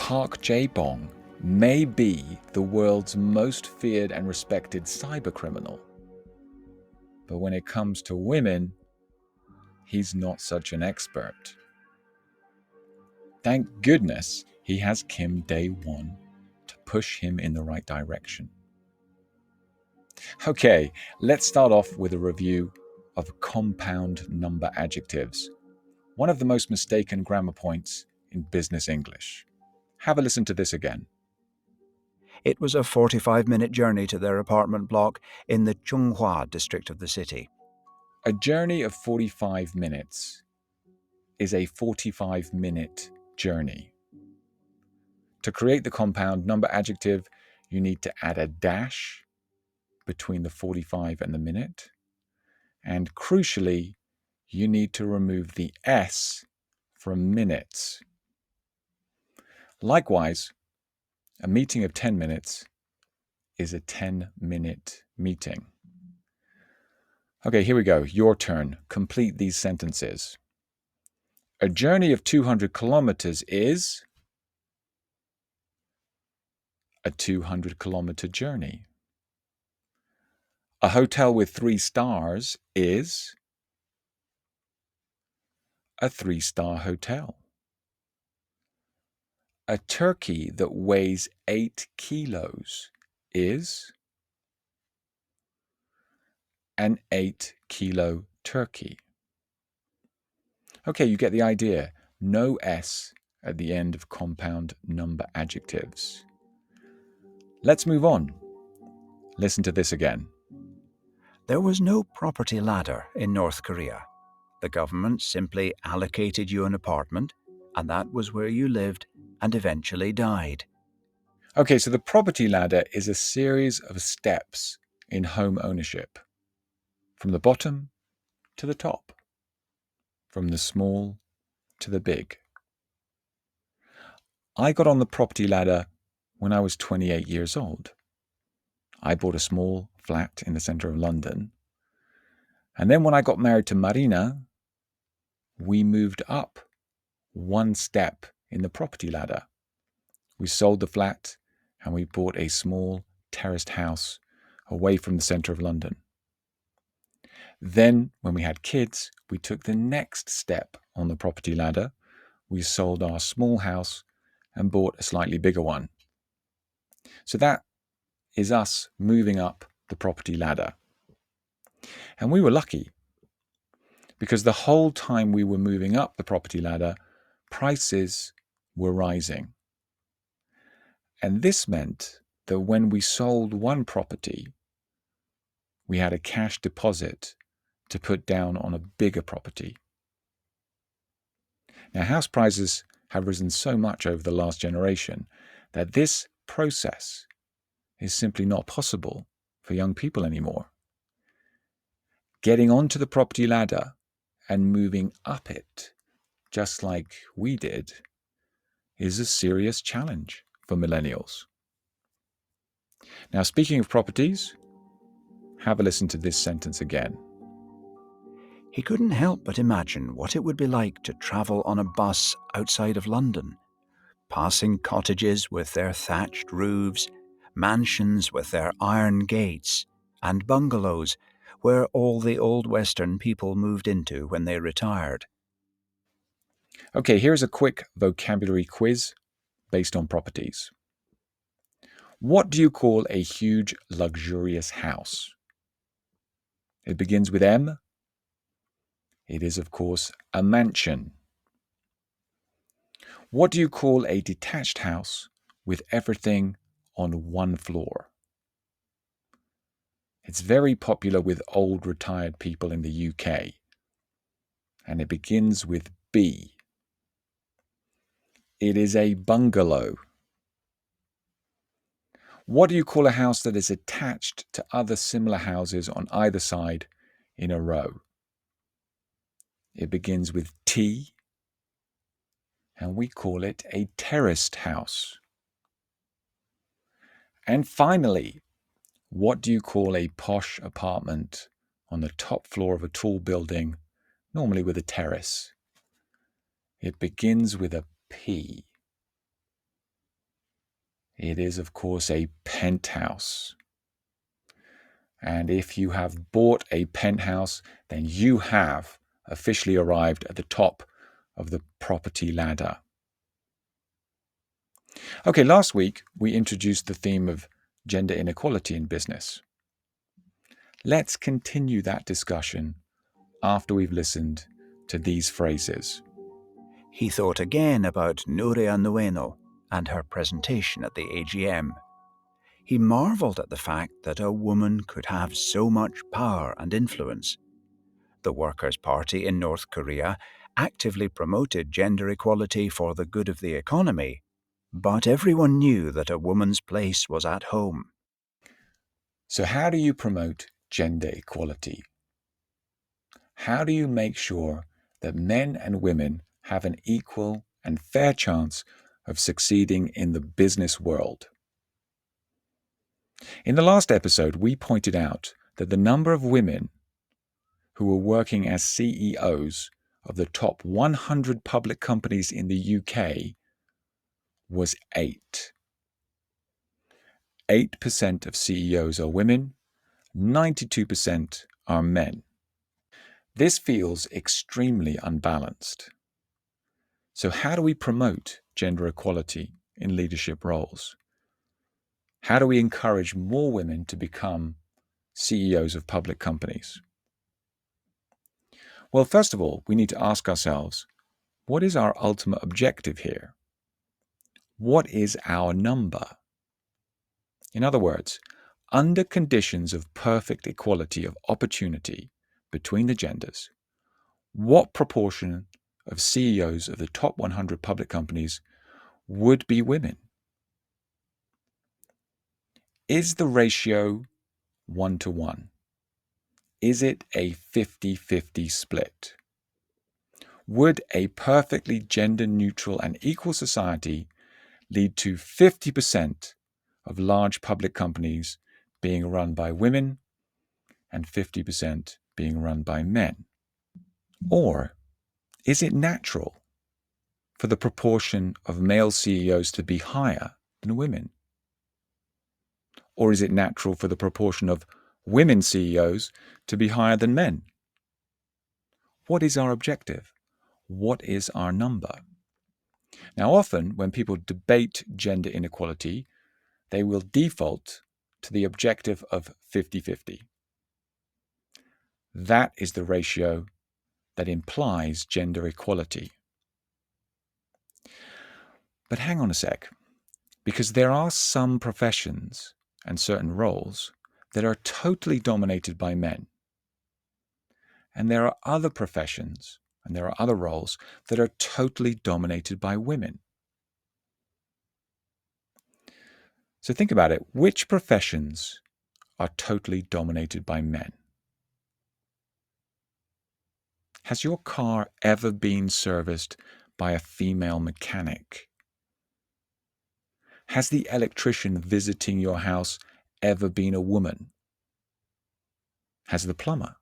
Park Jae-bong may be the world's most feared and respected cybercriminal. But when it comes to women, he's not such an expert. Thank goodness he has Kim Dae-won to push him in the right direction. Okay, let's start off with a review of compound number adjectives, one of the most mistaken grammar points in business English. Have a listen to this again. It was a 45-minute journey to their apartment block in the Chunghwa district of the city. A journey of 45 minutes is a 45-minute journey. To create the compound number adjective, you need to add a dash between the 45 and the minute. And crucially, you need to remove the S from minutes. Likewise, a meeting of 10 minutes is a 10-minute meeting. Okay, here we go. Your turn. Complete these sentences. A journey of 200 kilometers is a 200-kilometer journey. A hotel with 3 stars is a 3-star hotel. A turkey that weighs 8 kilos is an 8-kilo turkey. Okay, you get the idea. No S at the end of compound number adjectives. Let's move on. Listen to this again. There was no property ladder in North Korea. The government simply allocated you an apartment, and that was where you lived and eventually died. Okay, so the property ladder is a series of steps in home ownership, from the bottom to the top, from the small to the big. I got on the property ladder when I was 28 years old. I bought a small flat in the centre of London. And then when I got married to Marina, we moved up one step in the property ladder. We sold the flat and we bought a small terraced house away from the centre of London. Then, when we had kids, we took the next step on the property ladder. We sold our small house and bought a slightly bigger one. So that is us moving up the property ladder. And we were lucky because the whole time we were moving up the property ladder, prices were rising. And this meant that when we sold one property, we had a cash deposit to put down on a bigger property. Now, house prices have risen so much over the last generation that this process is simply not possible for young people anymore. Getting onto the property ladder and moving up it, just like we did, is a serious challenge for millennials. Now, speaking of properties, have a listen to this sentence again. He couldn't help but imagine what it would be like to travel on a bus outside of London, passing cottages with their thatched roofs, mansions with their iron gates, and bungalows where all the old Western people moved into when they retired. Okay, here's a quick vocabulary quiz based on properties. What do you call a huge, luxurious house? It begins with M. It is, of course, a mansion. What do you call a detached house with everything on one floor? It's very popular with old retired people in the UK. And it begins with B. It is a bungalow. What do you call a house that is attached to other similar houses on either side in a row? It begins with T, and we call it a terraced house. And finally, what do you call a posh apartment on the top floor of a tall building, normally with a terrace? It begins with a P. It is, of course, a penthouse. And if you have bought a penthouse, then you have officially arrived at the top of the property ladder. Okay, last week we introduced the theme of gender inequality in business. Let's continue that discussion after we've listened to these phrases. He thought again about Nuria Nueno and her presentation at the AGM. He marvelled at the fact that a woman could have so much power and influence. The Workers' Party in North Korea actively promoted gender equality for the good of the economy, but everyone knew that a woman's place was at home. So how do you promote gender equality? How do you make sure that men and women have an equal and fair chance of succeeding in the business world? In the last episode, we pointed out that the number of women who were working as CEOs of the top 100 public companies in the UK was 8. 8% of CEOs are women, 92% are men. This feels extremely unbalanced. So how do we promote gender equality in leadership roles? How do we encourage more women to become CEOs of public companies? Well, first of all, we need to ask ourselves, what is our ultimate objective here? What is our number? In other words, under conditions of perfect equality of opportunity between the genders, what proportion of CEOs of the top 100 public companies would be women? Is the ratio 1-to-1? Is it a 50-50 split? Would a perfectly gender-neutral and equal society lead to 50% of large public companies being run by women and 50% being run by men? Or is it natural for the proportion of male CEOs to be higher than women? Or is it natural for the proportion of women CEOs to be higher than men? What is our objective? What is our number? Now, often when people debate gender inequality, they will default to the objective of 50-50. That is the ratio that implies gender equality. But hang on a sec, because there are some professions and certain roles that are totally dominated by men. And there are other professions and there are other roles that are totally dominated by women. So think about it. Which professions are totally dominated by men? Has your car ever been serviced by a female mechanic? Has the electrician visiting your house ever been a woman? Has the plumber?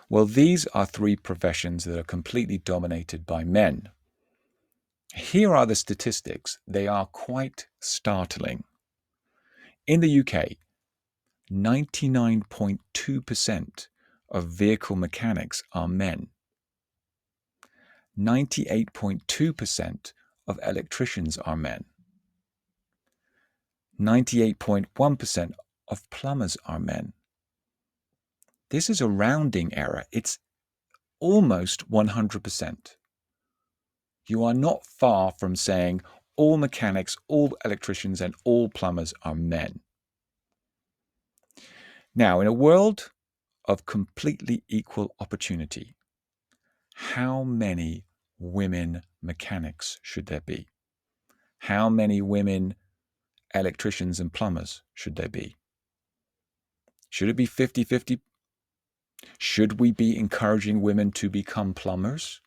Well, these are 3 professions that are completely dominated by men. Here are the statistics. They are quite startling. In the UK, 99.2% of vehicle mechanics are men. 98.2% of electricians are men. 98.1% of plumbers are men. This is a rounding error. It's almost 100%. You are not far from saying all mechanics, all electricians, and all plumbers are men. Now, in a world of completely equal opportunity, how many women mechanics should there be? How many women electricians and plumbers should there be? Should it be 50-50? Should we be encouraging women to become plumbers?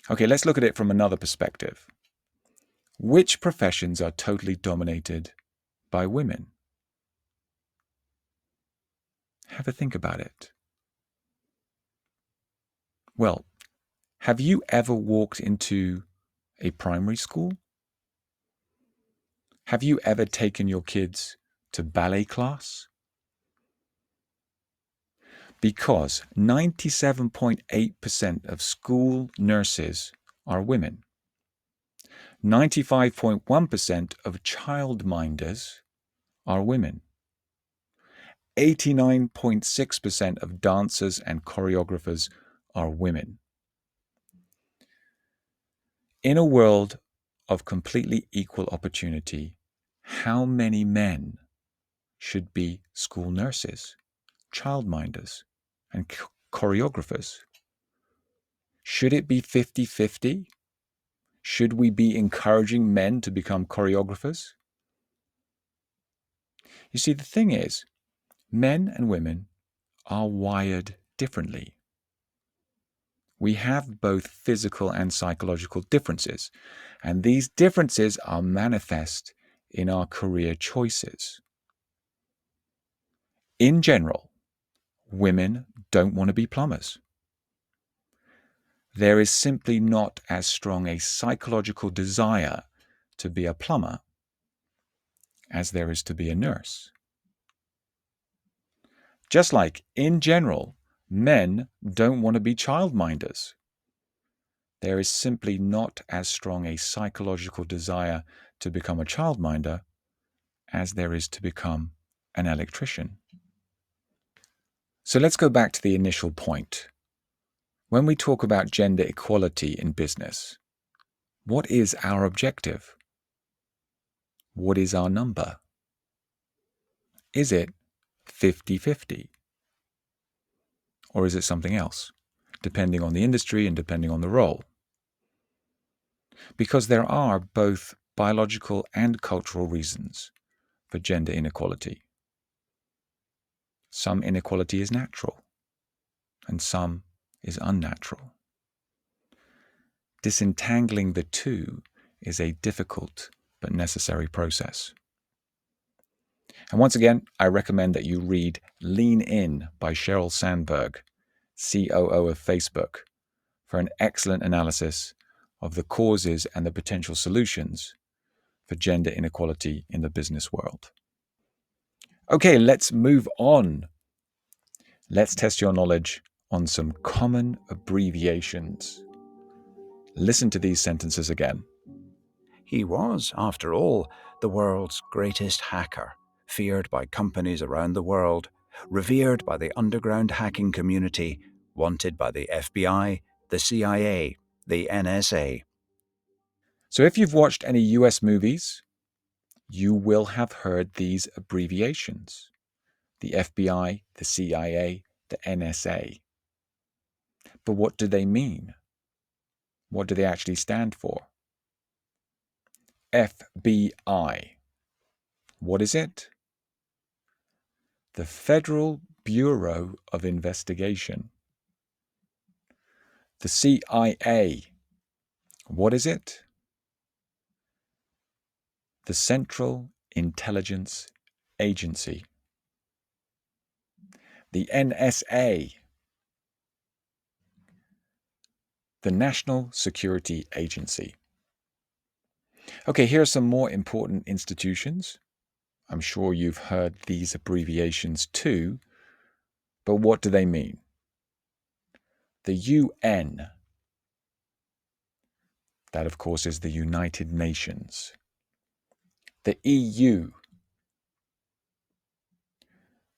Okay, let's look at it from another perspective. Which professions are totally dominated by women? Have a think about it. Well, have you ever walked into a primary school? Have you ever taken your kids to ballet class? Because 97.8% of school nurses are women. 95.1% of childminders are women. 89.6% of dancers and choreographers are women. In a world of completely equal opportunity, how many men should be school nurses, childminders, and choreographers? Should it be 50-50? Should we be encouraging men to become choreographers? You see, the thing is, men and women are wired differently. We have both physical and psychological differences, and these differences are manifest in our career choices. In general, women don't want to be plumbers. There is simply not as strong a psychological desire to be a plumber as there is to be a nurse. Just like, in general, men don't want to be childminders. There is simply not as strong a psychological desire to become a childminder as there is to become an electrician. So let's go back to the initial point. When we talk about gender equality in business, what is our objective? What is our number? Is it 50-50? Or is it something else, depending on the industry and depending on the role? Because there are both biological and cultural reasons for gender inequality. Some inequality is natural, and some is unnatural. Disentangling the two is a difficult but necessary process. And once again, I recommend that you read Lean In by Sheryl Sandberg, COO of Facebook, for an excellent analysis of the causes and the potential solutions for gender inequality in the business world. Okay, let's move on. Let's test your knowledge on some common abbreviations. Listen to these sentences again. He was, after all, the world's greatest hacker, feared by companies around the world, revered by the underground hacking community, wanted by the FBI, the CIA, the NSA. So if you've watched any US movies, you will have heard these abbreviations: the FBI, the CIA, the NSA. But what do they mean? What do they actually stand for? FBI. What is it? The Federal Bureau of Investigation. The CIA. What is it? The Central Intelligence Agency. The NSA. The National Security Agency. Okay, here are some more important institutions. I'm sure you've heard these abbreviations too, but what do they mean? The UN. That, of course, is the United Nations. The EU.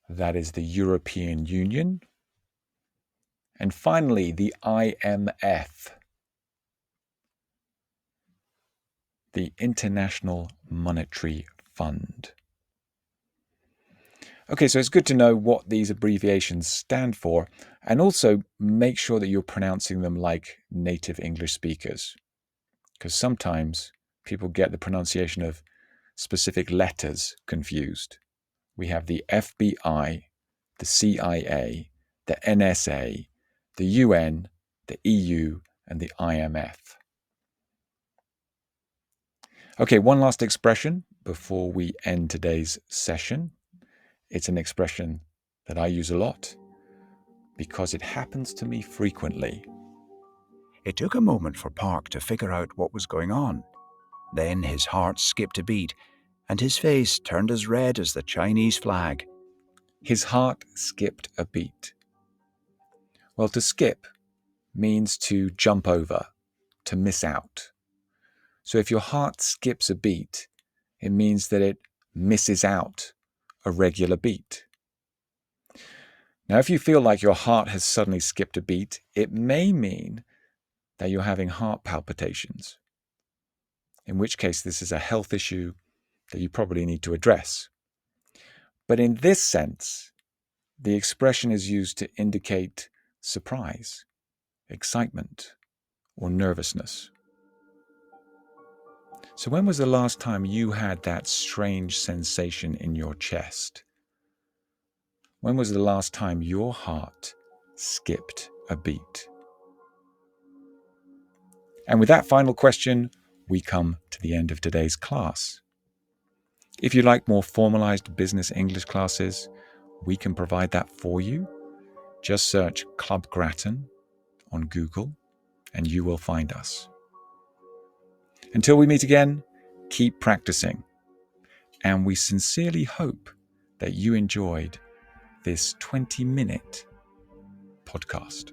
That is the European Union. And finally, the IMF, the International Monetary Fund. Okay, so it's good to know what these abbreviations stand for, and also make sure that you're pronouncing them like native English speakers, because sometimes people get the pronunciation of specific letters confused. We have the FBI, the CIA, the NSA, the UN, the EU, and the IMF. Okay, one last expression before we end today's session. It's an expression that I use a lot because it happens to me frequently. It took a moment for Park to figure out what was going on. Then his heart skipped a beat, and his face turned as red as the Chinese flag. His heart skipped a beat. Well, to skip means to jump over, to miss out. So if your heart skips a beat, it means that it misses out a regular beat. Now, if you feel like your heart has suddenly skipped a beat, it may mean that you're having heart palpitations, in which case this is a health issue that you probably need to address. But in this sense, the expression is used to indicate surprise, excitement, or nervousness. So when was the last time you had that strange sensation in your chest? When was the last time your heart skipped a beat? And with that final question, we come to the end of today's class. If you like more formalized business English classes, we can provide that for you. Just search Club Gratton on Google and you will find us. Until we meet again, keep practicing. And we sincerely hope that you enjoyed this 20-minute podcast.